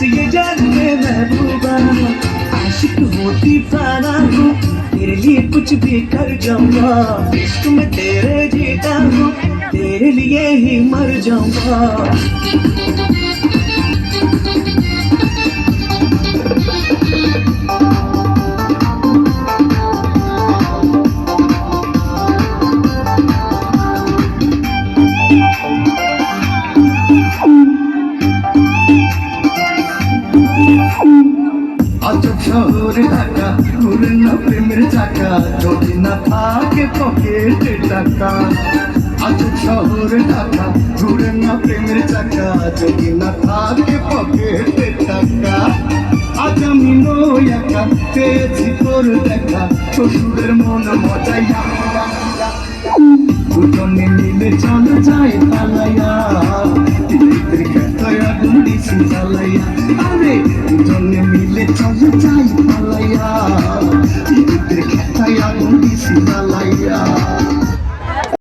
ये जान में महबूबा आशिक हूँ दीवाना हूँ तेरे लिए कुछ भी कर जाऊंगा इश्क में तेरे जीता हूँ तेरे लिए ही मर जाऊंगा আজব শহর ঢাকা ঘুরে না প্রেমের চাকা যদি না থাকে পকেটে টাকা আজব শহর ঢাকা ঘুরে না প্রেমের চাকা যদি না থাকে পকেটে টাকা আজ আমি নই একা পেয়েছি তোর দেখা শ্বশুরের মন মজাইয়া দুজনে মিলে চল যাই পালাইয়া আগুন দিছি জ্বালাইয়া